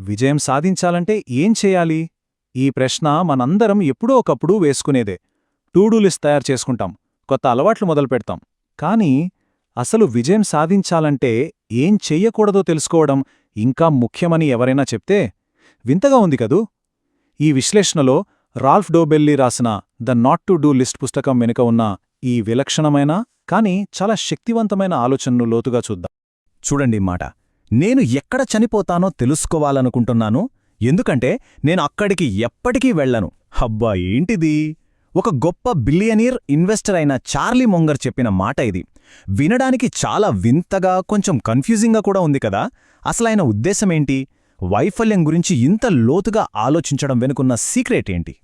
విజయం సాధించాలంటే ఏం చేయాలి? ఈ ప్రశ్న మనందరం ఎప్పుడో ఒకప్పుడు వేసుకునేదే. టూడూ లిస్ట్ తయారు చేసుకుంటాం, కొత్త అలవాట్లు మొదలుపెడతాం. కానీ అసలు విజయం సాధించాలంటే ఏం చెయ్యకూడదో తెలుసుకోవడం ఇంకా ముఖ్యమని ఎవరైనా చెప్తే వింతగా ఉంది కదూ. ఈ విశ్లేషణలో రాల్ఫ్ డోబెల్లీ రాసిన the not to do list పుస్తకం వెనుక ఉన్న ఈ విలక్షణమైన కానీ చాలా శక్తివంతమైన ఆలోచనను లోతుగా చూద్దాం. చూడండి మాట, నేను ఎక్కడ చనిపోతానో తెలుసుకోవాలనుకుంటున్నాను, ఎందుకంటే నేను అక్కడికి ఎప్పటికీ వెళ్లను. హబ్బా ఏంటిది! ఒక గొప్ప బిలియనీర్ ఇన్వెస్టర్ అయిన చార్లీ మొంగర్ చెప్పిన మాట ఇది. వినడానికి చాలా వింతగా, కొంచెం కన్ఫ్యూజింగ్గా కూడా ఉంది కదా. అసలైన ఉద్దేశమేంటి? వైఫల్యం గురించి ఇంత లోతుగా ఆలోచించడం వెనుకున్న సీక్రెట్ ఏంటి?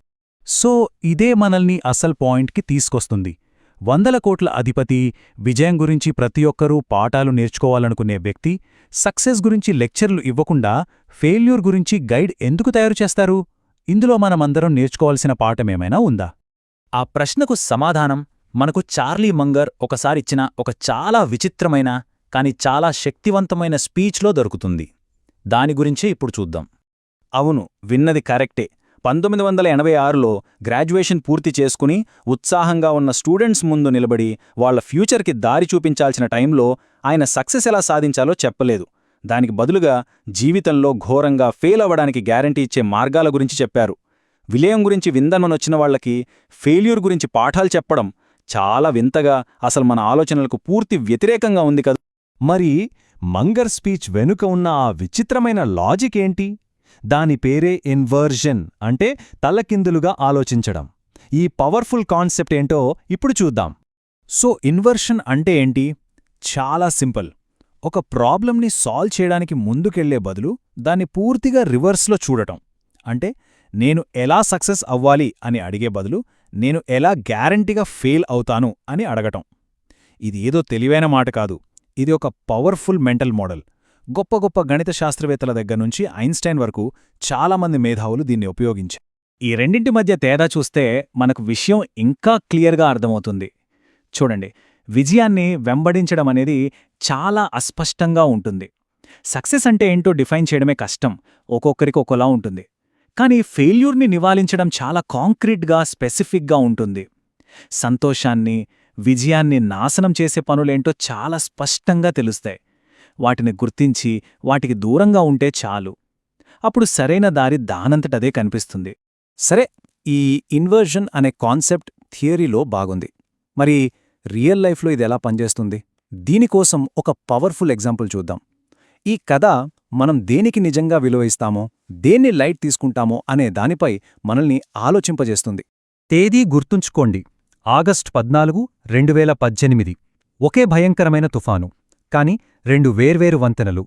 సో ఇదే మనల్ని అసలు పాయింట్కి తీసుకొస్తుంది. 100 కోట్ల అధిపతి, విజయం గురించి ప్రతి ఒక్కరూ పాఠాలు నేర్చుకోవాలనుకునే వ్యక్తి సక్సెస్ గురించి లెక్చర్లు ఇవ్వకుండా ఫెయిల్యూర్ గురించి గైడ్ ఎందుకు తయారు చేస్తారు? ఇందులో మనమందరం నేర్చుకోవాల్సిన పాఠమేమైనా ఉందా? ఆ ప్రశ్నకు సమాధానం మనకు చార్లీ మంగర్ ఒకసారిచ్చిన ఒక చాలా విచిత్రమైన కాని చాలా శక్తివంతమైన స్పీచ్లో దొరుకుతుంది. దాని గురించే ఇప్పుడు చూద్దాం. అవును, విన్నది కరెక్టే. 1986లో గ్రాడ్యుయేషన్ పూర్తి చేసుకుని ఉత్సాహంగా ఉన్న స్టూడెంట్స్ ముందు నిలబడి వాళ్ల ఫ్యూచర్కి దారి చూపించాల్సిన టైంలో ఆయన సక్సెస్ ఎలా సాధించాలో చెప్పలేదు. దానికి బదులుగా జీవితంలో ఘోరంగా ఫెయిల్ అవ్వడానికి గ్యారంటీ ఇచ్చే మార్గాల గురించి చెప్పారు. విలయం గురించి విందనమనొచ్చిన వాళ్లకి ఫెయిల్యూర్ గురించి పాఠాలు చెప్పడం చాలా వింతగా, అసలు మన ఆలోచనలకు పూర్తి వ్యతిరేకంగా ఉంది కదా. మరి మంగర్ స్పీచ్ వెనుక ఉన్న ఆ విచిత్రమైన లాజిక్ ఏంటి? దాని పేరే ఇన్వర్జన్, అంటే తలకిందులుగా ఆలోచించడం. ఈ పవర్ఫుల్ కాన్సెప్ట్ ఏంటో ఇప్పుడు చూద్దాం. సో ఇన్వర్షన్ అంటే ఏంటి? చాలా సింపుల్. ఒక ప్రాబ్లంని సాల్వ్ చేయడానికి ముందుకెళ్లే బదులు దాన్ని పూర్తిగా రివర్స్లో చూడటం. అంటే నేను ఎలా సక్సెస్ అవ్వాలి అని అడిగే బదులు నేను ఎలా గ్యారంటీగా ఫెయిల్ అవుతాను అని అడగటం. ఇది ఏదో తెలివైన మాట కాదు, ఇది ఒక పవర్ఫుల్ మెంటల్ మోడల్. గొప్ప గొప్ప గణిత శాస్త్రవేత్తల దగ్గర్నుంచి ఐన్స్టైన్ వరకు చాలామంది మేధావులు దీన్ని ఉపయోగించారు. ఈ రెండింటి మధ్య తేడా చూస్తే మనకు విషయం ఇంకా క్లియర్గా అర్థమవుతుంది. చూడండి, విజయాన్ని వెంబడించడం అనేది చాలా అస్పష్టంగా ఉంటుంది. సక్సెస్ అంటే ఏంటో డిఫైన్ చేయడమే కష్టం, ఒక్కొక్కరికి ఒక్కోలా ఉంటుంది. కానీ ఫెయిల్యూర్ని నివారించడం చాలా కాంక్రీట్గా, స్పెసిఫిక్గా ఉంటుంది. సంతోషాన్ని, విజయాన్ని నాశనం చేసే పనులేంటో చాలా స్పష్టంగా తెలుస్తాయి. వాటిని గుర్తించి వాటికి దూరంగా ఉంటే చాలు. అప్పుడు సరైన దారి దానంతటదే కనిపిస్తుంది. సరే, ఈ ఇన్వర్జన్ అనే కాన్సెప్ట్ థియరీలో బాగుంది. మరి రియల్ లైఫ్లో ఇది ఎలా పనిచేస్తుంది? దీనికోసం ఒక పవర్ఫుల్ ఎగ్జాంపుల్ చూద్దాం. ఈ కథ మనం దేనికి నిజంగా విలువ ఇస్తామో, దేన్ని లైట్ తీసుకుంటామో అనే దానిపై మనల్ని ఆలోచింపజేస్తుంది. తేదీ గుర్తుంచుకోండి, ఆగస్టు 14, 2018. ఒకే భయంకరమైన తుఫాను, కాని 2 వేర్వేరు వంతెనలు.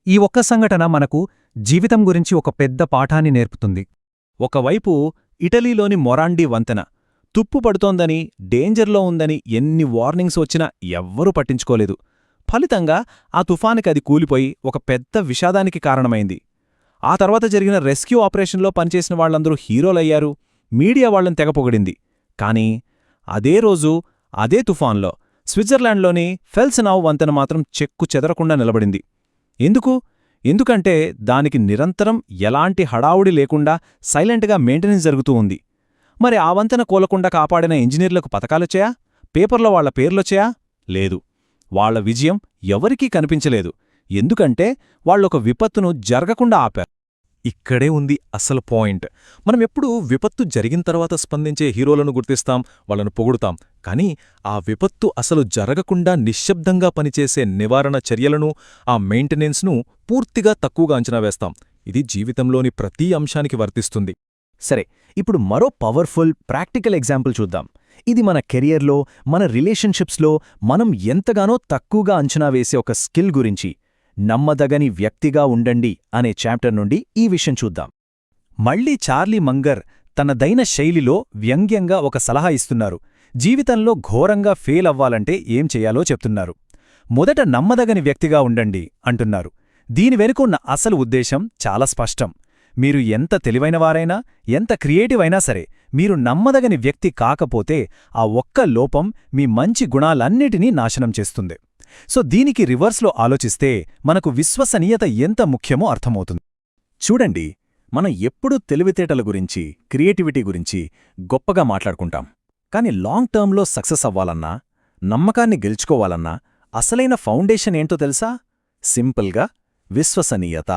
ఈ ఒక్క సంఘటన మనకు జీవితం గురించి ఒక పెద్ద పాఠాన్ని నేర్పుతుంది. ఒకవైపు ఇటలీలోని మొరాండి వంతెన తుప్పు పడుతోందని, డేంజర్లో ఉందని ఎన్ని వార్నింగ్స్ వచ్చినా ఎవ్వరూ పట్టించుకోలేదు. ఫలితంగా ఆ తుఫానుకి అది కూలిపోయి ఒక పెద్ద విషాదానికి కారణమైంది. ఆ తర్వాత జరిగిన రెస్క్యూ ఆపరేషన్లో పనిచేసిన వాళ్లందరూ హీరోలయ్యారు. మీడియా వాళ్లను తెగపొగిడింది. కానీ అదే రోజు అదే తుఫాన్లో స్విట్జర్లాండ్లోని ఫెల్సనావ్ వంతెన మాత్రం చెక్కు చెదరకుండా నిలబడింది. ఎందుకంటే దానికి నిరంతరం ఎలాంటి హడావుడి లేకుండా సైలెంట్గా మెయింటెనెన్స్ జరుగుతూ ఉంది. మరి ఆ వంతెన కూలకుండా కాపాడిన ఇంజనీర్లకు పతకాలొచ్చాయా? పేపర్లో వాళ్ల పేర్లొచ్చాయా? లేదు. వాళ్ల విజయం ఎవరికీ కనిపించలేదు. ఎందుకంటే వాళ్లొక విపత్తును జరగకుండా ఆపారు. ఇక్కడే ఉంది అసలు పాయింట్. మనం ఎప్పుడూ విపత్తు జరిగిన తర్వాత స్పందించే హీరోలను గుర్తిస్తాం, వాళ్లను పొగుడుతాం. కానీ ఆ విపత్తు అసలు జరగకుండా నిశ్శబ్దంగా పనిచేసే నివారణ చర్యలను, ఆ మెయింటెనెన్స్ను పూర్తిగా తక్కువగా అంచనా వేస్తాం. ఇది జీవితంలోని ప్రతి అంశానికి వర్తిస్తుంది. సరే, ఇప్పుడు మరో పవర్ఫుల్ ప్రాక్టికల్ ఎగ్జాంపుల్ చూద్దాం. ఇది మన కెరియర్లో, మన రిలేషన్షిప్స్లో మనం ఎంతగానో తక్కువగా అంచనా వేసే ఒక స్కిల్ గురించి. నమ్మదగని వ్యక్తిగా ఉండండి అనే చాప్టర్ నుండి ఈ విషయం చూద్దాం. మళ్లీ చార్లీ మంగర్ తనదైన శైలిలో వ్యంగ్యంగా ఒక సలహా ఇస్తున్నారు. జీవితంలో ఘోరంగా ఫెయిల్ అవ్వాలంటే ఏం చెయ్యాలో చెప్తున్నారు. మొదట నమ్మదగని వ్యక్తిగా ఉండండి అంటున్నారు. దీని వెనుకున్న అసలు ఉద్దేశం చాలా స్పష్టం. మీరు ఎంత తెలివైనవారైనా, ఎంత క్రియేటివ్ అయినా సరే, మీరు నమ్మదగని వ్యక్తి కాకపోతే ఆ ఒక్క లోపం మీ మంచి గుణాలన్నిటినీ నాశనం చేస్తుంది. సో దీనికి రివర్స్లో ఆలోచిస్తే మనకు విశ్వసనీయత ఎంత ముఖ్యమో అర్థమవుతుంది. చూడండి, మనం ఎప్పుడూ తెలివితేటల గురించి, క్రియేటివిటీ గురించి గొప్పగా మాట్లాడుకుంటాం. కానీ లాంగ్ టర్మ్లో సక్సెస్ అవ్వాలన్నా, నమ్మకాన్ని గెలుచుకోవాలన్నా అసలైన ఫౌండేషన్ ఏంటో తెలుసా? సింపుల్గా విశ్వసనీయత.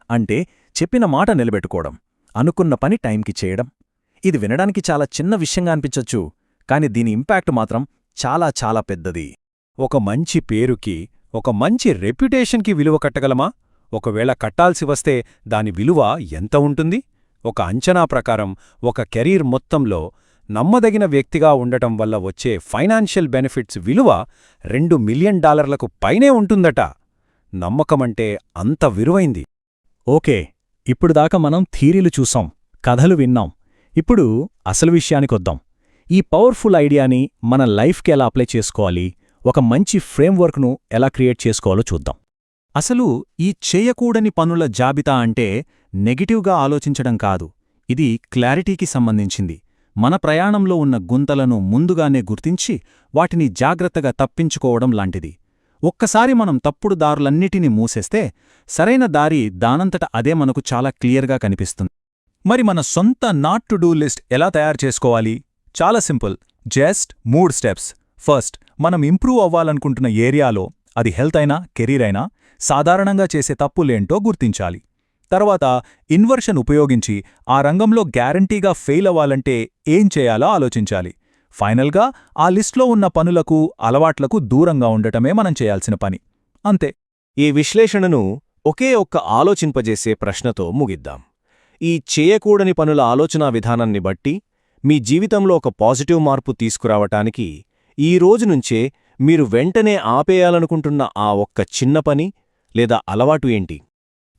అంటే చెప్పిన మాట నిలబెట్టుకోవడం, అనుకున్న పని టైంకి చేయడం. ఇది వినడానికి చాలా చిన్న విషయంగా అనిపించొచ్చు, కాని దీని ఇంపాక్ట్ మాత్రం చాలా చాలా పెద్దది. ఒక మంచి పేరుకి, ఒక మంచి రెప్యుటేషన్కి విలువ కట్టగలమా? ఒకవేళ కట్టాల్సి వస్తే దాని విలువ ఎంత ఉంటుంది? ఒక అంచనా ప్రకారం ఒక కెరీర్ మొత్తంలో నమ్మదగిన వ్యక్తిగా ఉండటం వల్ల వచ్చే ఫైనాన్షియల్ బెనిఫిట్స్ విలువ $2 మిలియన్ పైనే ఉంటుందట. నమ్మకమంటే అంత విలువైంది. ఓకే, ఇప్పుడు దాకా మనం థీరీలు చూసాం, కథలు విన్నాం. ఇప్పుడు అసలు విషయానికొద్దాం. ఈ పవర్ఫుల్ ఐడియాని మన లైఫ్కి ఎలా అప్లై చేసుకోవాలి, ఒక మంచి ఫ్రేమ్వర్క్ను ఎలా క్రియేట్ చేసుకోవాలో చూద్దాం. అసలు ఈ చేయకూడని పనుల జాబితా అంటే నెగటివ్గా ఆలోచించడం కాదు. ఇది క్లారిటీకి సంబంధించింది. మన ప్రయాణంలో ఉన్న గుంతలను ముందుగానే గుర్తించి వాటిని జాగ్రత్తగా తప్పించుకోవడం లాంటిది. ఒక్కసారి మనం తప్పుడు దారులన్నిటినీ మూసేస్తే సరైన దారి దానంతట అదే మనకు చాలా క్లియర్గా కనిపిస్తుంది. మరి మన సొంత నాట్ టు డూ లిస్ట్ ఎలా తయారు చేసుకోవాలి? చాలా సింపుల్. Just 3 steps. ఫస్ట్, మనం ఇంప్రూవ్ అవ్వాలనుకుంటున్న ఏరియాలో, అది హెల్త్ అయినా కెరీర్ అయినా, సాధారణంగా చేసే తప్పులేంటో గుర్తించాలి. తర్వాత ఇన్వర్షన్ ఉపయోగించి ఆ రంగంలో గ్యారంటీగా ఫెయిల్ అవ్వాలంటే ఏం చేయాలో ఆలోచించాలి. ఫైనల్గా ఆ లిస్ట్లో ఉన్న పనులకు, అలవాట్లకు దూరంగా ఉండటమే మనం చేయాల్సిన పని. అంతే. ఈ విశ్లేషణను ఒకే ఒక్క ఆలోచింపజేసే ప్రశ్నతో ముగిద్దాం. ఈ చేయకూడని పనుల ఆలోచనా విధానాన్ని బట్టి మీ జీవితంలో ఒక పాజిటివ్ మార్పు తీసుకురావటానికి ఈ రోజునుంచే మీరు వెంటనే ఆపేయాలనుకుంటున్న ఆ ఒక్క చిన్న పని లేదా అలవాటు ఏంటి?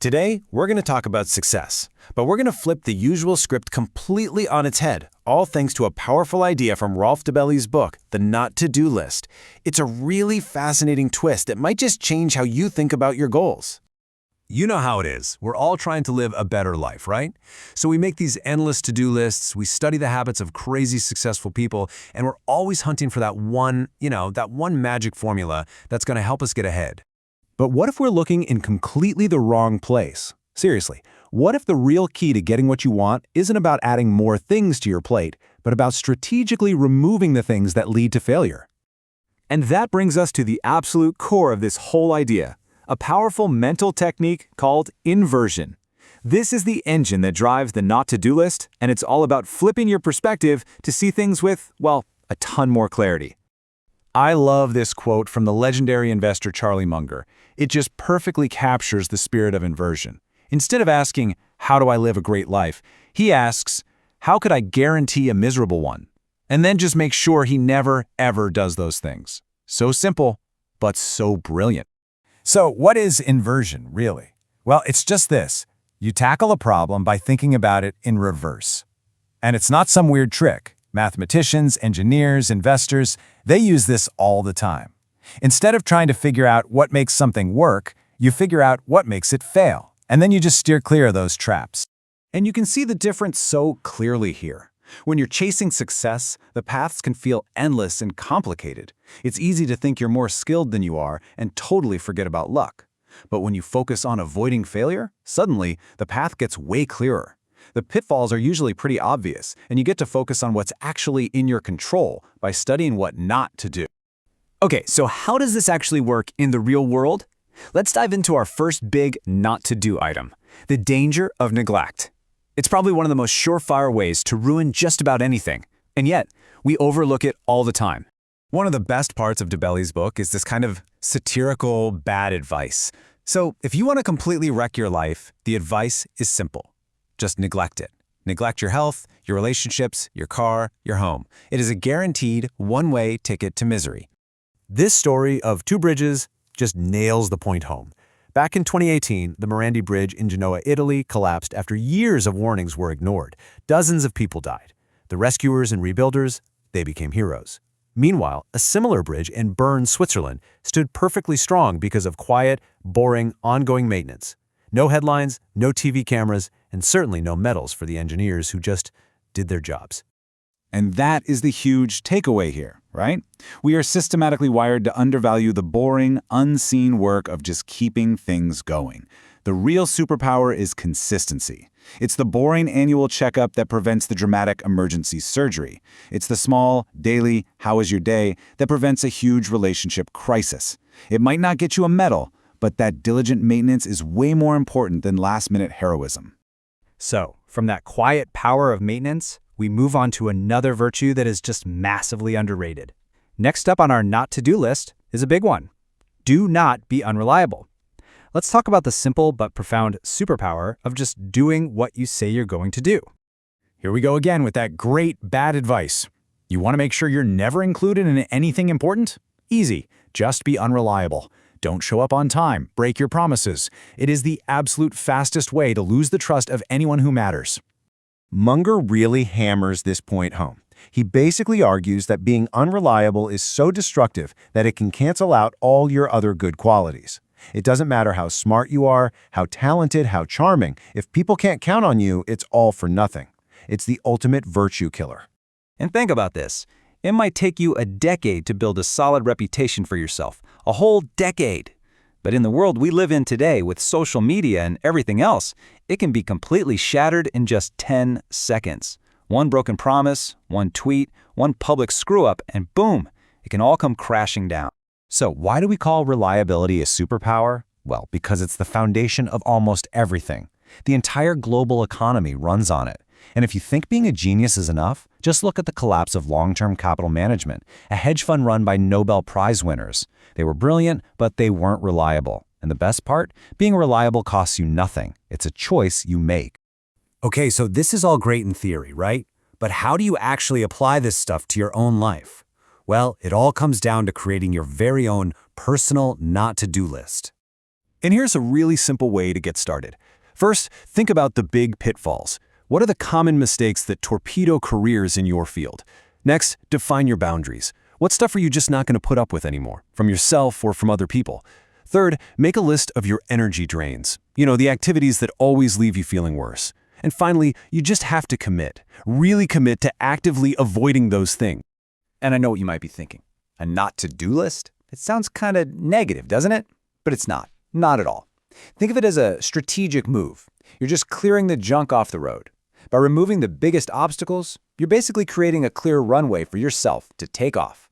Today, we're going to talk about success, but we're going to flip the usual script completely on its head, all thanks to a powerful idea from Rolf Dobelli's book, The Not-to-Do List. It's a really fascinating twist that might just change how you think about your goals. You know how it is. We're all trying to live a better life, right? So we make these endless to-do lists, we study the habits of crazy successful people, and we're always hunting for that one magic formula that's going to help us get ahead. But what if we're looking in completely the wrong place? Seriously, what if the real key to getting what you want isn't about adding more things to your plate, but about strategically removing the things that lead to failure? And that brings us to the absolute core of this whole idea, a powerful mental technique called inversion. This is the engine that drives the not-to-do list, and it's all about flipping your perspective to see things with, well, a ton more clarity. I love this quote from the legendary investor Charlie Munger. It just perfectly captures the spirit of inversion. Instead of asking, how do I live a great life, he asks, how could I guarantee a miserable one? And then just make sure he never, ever does those things. So simple, but so brilliant. So what is inversion, really? Well, it's just this. You tackle a problem by thinking about it in reverse. And it's not some weird trick. Mathematicians, engineers, investors, they use this all the time. Instead of trying to figure out what makes something work, you figure out what makes it fail. And then you just steer clear of those traps. And you can see the difference so clearly here. When you're chasing success, the paths can feel endless and complicated. It's easy to think you're more skilled than you are and totally forget about luck. But when you focus on avoiding failure, suddenly the path gets way clearer. The pitfalls are usually pretty obvious, and you get to focus on what's actually in your control by studying what not to do. Okay, so how does this actually work in the real world? Let's dive into our first big not-to-do item, the danger of neglect. It's probably one of the most surefire ways to ruin just about anything, and yet we overlook it all the time. One of the best parts of Dobelli's book is this kind of satirical bad advice. So if you want to completely wreck your life, the advice is simple. Just neglect it. Neglect your health, your relationships, your car, your home. It is a guaranteed one-way ticket to misery. This story of two bridges just nails the point home. Back in 2018, the Morandi Bridge in Genoa, Italy collapsed after years of warnings were ignored. Dozens of people died. The rescuers and rebuilders, they became heroes. Meanwhile, a similar bridge in Bern, Switzerland, stood perfectly strong because of quiet, boring, ongoing maintenance. No headlines, no TV cameras, and certainly no medals for the engineers who just did their jobs. And that is the huge takeaway here, right? We are systematically wired to undervalue the boring, unseen work of just keeping things going. The real superpower is consistency. It's the boring annual checkup that prevents the dramatic emergency surgery. It's the small, daily, how was your day, that prevents a huge relationship crisis. It might not get you a medal, but that diligent maintenance is way more important than last-minute heroism. So, from that quiet power of maintenance, we move on to another virtue that is just massively underrated. Next up on our not-to-do list is a big one. Do not be unreliable. Let's talk about the simple but profound superpower of just doing what you say you're going to do. Here we go again with that great bad advice. You want to make sure you're never included in anything important? Easy. Just be unreliable. Don't show up on time. Break your promises. It is the absolute fastest way to lose the trust of anyone who matters. Munger really hammers this point home. He basically argues that being unreliable is so destructive that it can cancel out all your other good qualities. It doesn't matter how smart you are, how talented, how charming. If people can't count on you, it's all for nothing. It's the ultimate virtue killer. And think about this. It might take you a decade to build a solid reputation for yourself. A whole decade. But in the world we live in today with social media and everything else, it can be completely shattered in just 10 seconds. One broken promise, one tweet, one public screw-up, and boom, it can all come crashing down. So why do we call reliability a superpower? Well, because it's the foundation of almost everything. The entire global economy runs on it. And if you think being a genius is enough, just look at the collapse of long-term capital management, a hedge fund run by Nobel Prize winners. They were brilliant, but they weren't reliable. And the best part? Being reliable costs you nothing. It's a choice you make. Okay, so this is all great in theory, right? But how do you actually apply this stuff to your own life? Well, it all comes down to creating your very own personal not-to-do list. And here's a really simple way to get started. First, think about the big pitfalls. What are the common mistakes that torpedo careers in your field? Next, define your boundaries. What stuff are you just not going to put up with anymore, from yourself or from other people? Third, make a list of your energy drains. The activities that always leave you feeling worse. And finally, you just have to commit. Really commit to actively avoiding those things. And I know what you might be thinking. A not-to-do list? It sounds kind of negative, doesn't it? But it's not. Not at all. Think of it as a strategic move. You're just clearing the junk off the road. By removing the biggest obstacles, you're basically creating a clear runway for yourself to take off.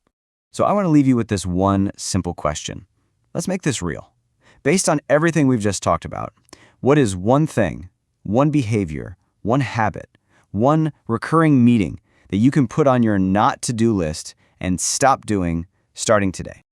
So I want to leave you with this one simple question. Let's make this real. Based on everything we've just talked about, what is one thing, one behavior, one habit, one recurring meeting that you can put on your not-to-do list and stop doing starting today?